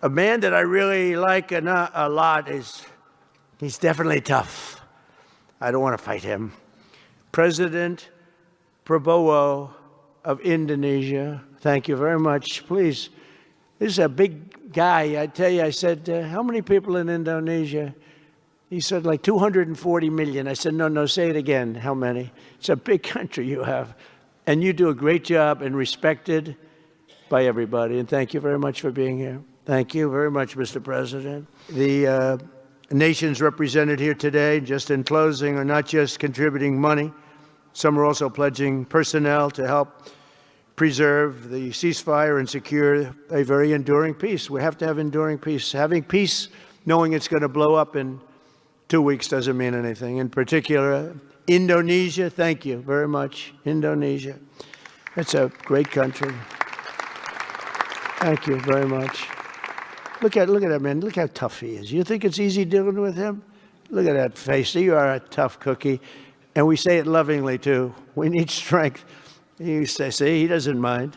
A man that I really like a lot he's definitely tough. I don't want to fight him. President Prabowo of Indonesia. Thank you very much. Please, this is a big guy. I tell you, I said, how many people in Indonesia? He said, like 240 million. I said, no, say it again. How many? It's a big country you have. And you do a great job and respected by everybody. And thank you very much for being here. Thank you very much, Mr. President. The nations represented here today, just in closing, are not just contributing money. Some are also pledging personnel to help preserve the ceasefire and secure a very enduring peace. We have to have enduring peace. Having peace, knowing it's going to blow up in 2 weeks, doesn't mean anything. In particular, Indonesia, thank you very much. Indonesia. It's a great country. Thank you very much. Look at that man. Look how tough he is. You think it's easy dealing with him? Look at that face. You are a tough cookie. And we say it lovingly, too. We need strength. You say, see, he doesn't mind.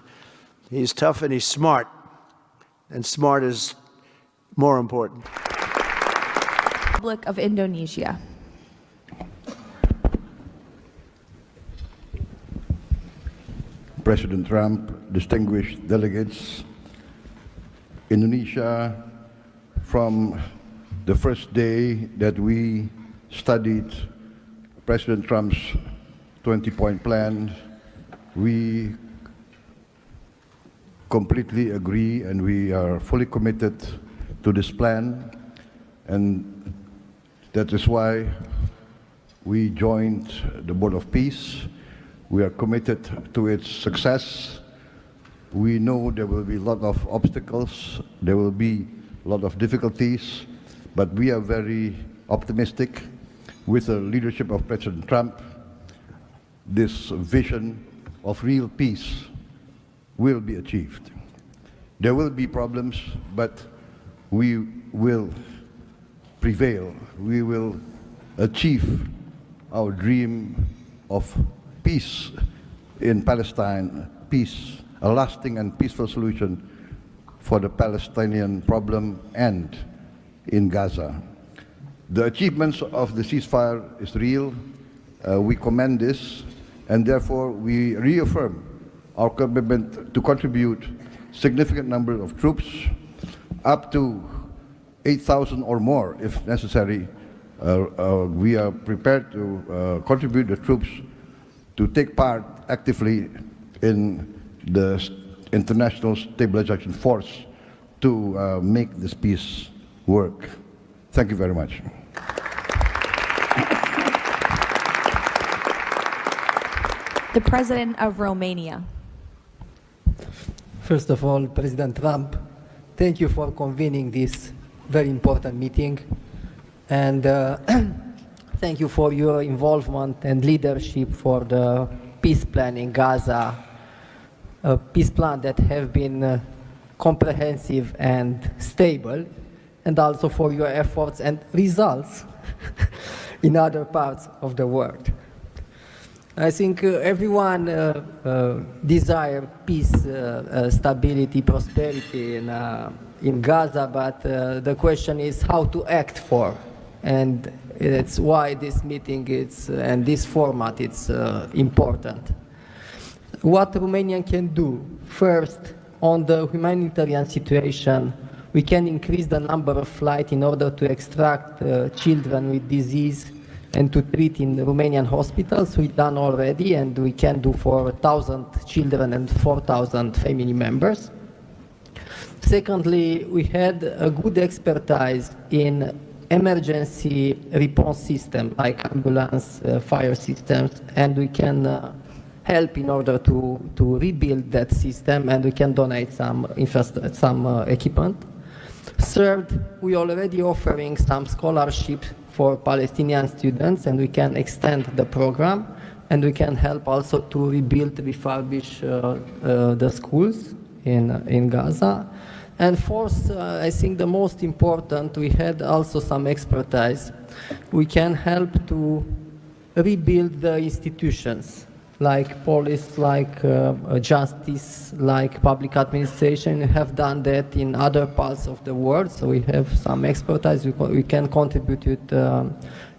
He's tough and he's smart. And smart is more important. Republic of Indonesia. President Trump, distinguished delegates, Indonesia, from the first day that we studied President Trump's 20-point plan, we completely agree and we are fully committed to this plan, and that is why we joined the Board of Peace. We are committed to its success. We know there will be a lot of obstacles, there will be a lot of difficulties, but we are very optimistic with the leadership of President Trump. This vision of real peace will be achieved. There will be problems, but we will prevail. We will achieve our dream of peace in Palestine, peace, a lasting and peaceful solution for the Palestinian problem and in Gaza. The achievements of the ceasefire is real. We commend this, and therefore we reaffirm our commitment to contribute significant number of troops, up to 8,000 or more if necessary. We are prepared to contribute the troops to take part actively in the international stabilization force to make this peace work. Thank you very much. The President of Romania. First of all, President Trump, thank you for convening this very important meeting, and thank you for your involvement and leadership for the peace plan in Gaza, a peace plan that have been comprehensive and stable, and also for your efforts and results in other parts of the world. I think everyone desires peace, stability, prosperity in Gaza, but the question is how to act for, and it's why this meeting and this format is important. What Romania can do, first, on the humanitarian situation, we can increase the number of flights in order to extract children with disease and to treat in Romanian hospitals. We've done already, and we can do for 1,000 children and 4,000 family members. Secondly, we had a good expertise in emergency response system, like ambulance, fire systems, and we can help in order to rebuild that system, and we can donate some equipment. Third, we are already offering some scholarships for Palestinian students, and we can extend the program, and we can help also to rebuild, refurbish the schools in Gaza. And fourth, I think the most important, we had also some expertise. We can help to rebuild the institutions, like police, like justice, like public administration, have done that in other parts of the world. So we have some expertise. We can contribute with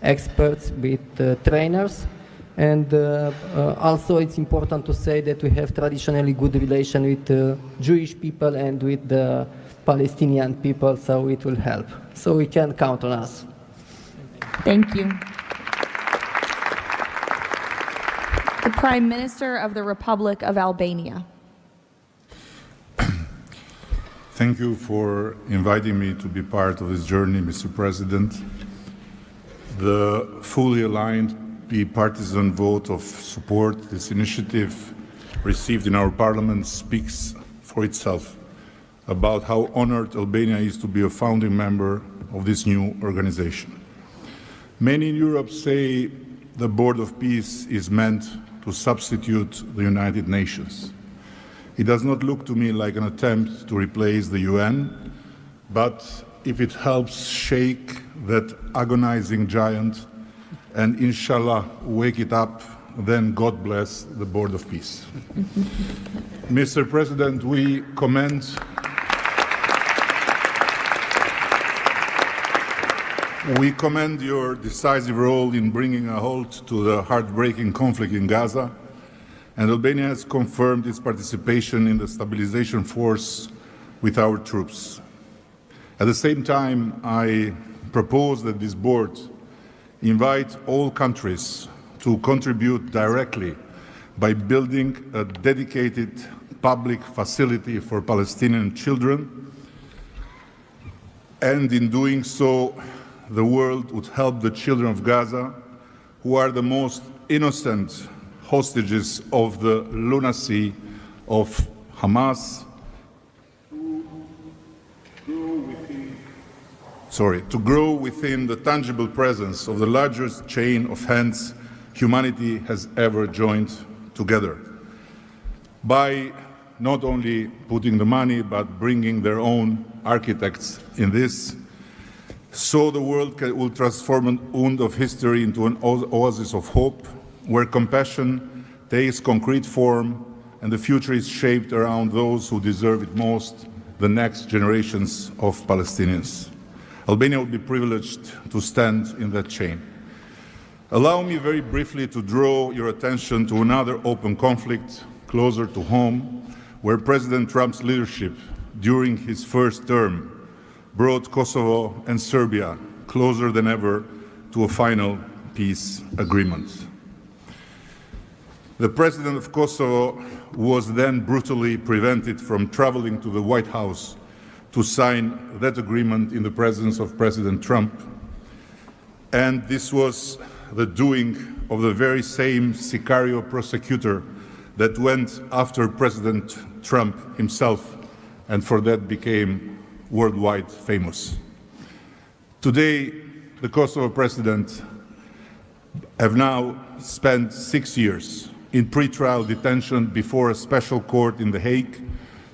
experts, with trainers. And also it's important to say that we have traditionally good relation with Jewish people and with the Palestinian people, so it will help. So we can count on us. Thank you. The Prime Minister of the Republic of Albania. Thank you for inviting me to be part of this journey, Mr. President. The fully aligned bipartisan vote of support this initiative received in our parliament speaks for itself about how honored Albania is to be a founding member of this new organization. Many in Europe say the Board of Peace is meant to substitute the United Nations. It does not look to me like an attempt to replace the UN, but if it helps shake that agonizing giant and inshallah wake it up, then God bless the Board of Peace. Mr. President, we commend your decisive role in bringing a halt to the heartbreaking conflict in Gaza, and Albania has confirmed its participation in the stabilization force with our troops. At the same time, I propose that this board invite all countries to contribute directly by building a dedicated public facility for Palestinian children, and in doing so, the world would help the children of Gaza, who are the most innocent hostages of the lunacy of Hamas, to grow within the tangible presence of the largest chain of hands humanity has ever joined together, by not only putting the money, but bringing their own architects in this, so the world will transform an wound of history into an oasis of hope, where compassion takes concrete form and the future is shaped around those who deserve it most, the next generations of Palestinians. Albania will be privileged to stand in that chain. Allow me very briefly to draw your attention to another open conflict closer to home, where President Trump's leadership during his first term brought Kosovo and Serbia closer than ever to a final peace agreement. The president of Kosovo was then brutally prevented from traveling to the White House to sign that agreement in the presence of President Trump. And this was the doing of the very same Sicario prosecutor that went after President Trump himself, and for that became worldwide famous. Today, the Kosovo president have now spent 6 years in pretrial detention before a special court in The Hague,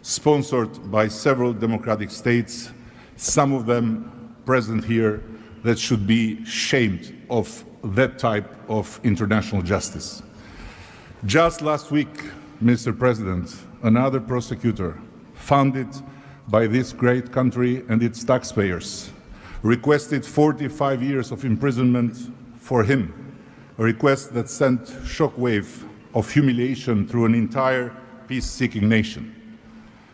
sponsored by several democratic states, some of them present here, that should be shamed of that type of international justice. Just last week, Mr. President, another prosecutor funded by this great country and its taxpayers requested 45 years of imprisonment for him, a request that sent shockwave of humiliation through an entire peace-seeking nation.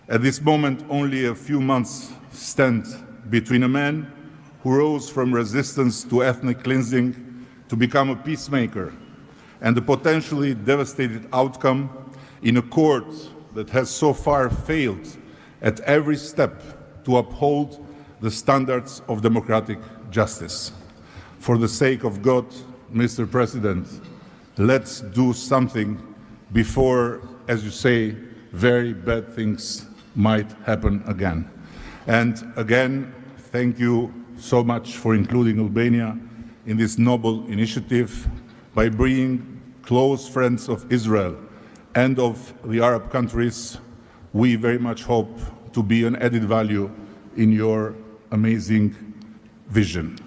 At this moment, only a few months stand between a man who rose from resistance to ethnic cleansing to become a peacemaker and the potentially devastating outcome in a court that has so far failed at every step to uphold the standards of democratic justice. For the sake of God, Mr. President, let's do something before, as you say, very bad things might happen again. And again, thank you so much for including Albania in this noble initiative by bringing close friends of Israel and of the Arab countries. We very much hope to be an added value in your amazing vision.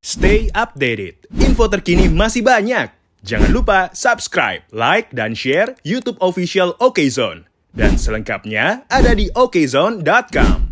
Stay updated. Info terkini masih banyak. Jangan lupa subscribe, like, dan share YouTube official OKZone. Dan selengkapnya ada di okezone.com.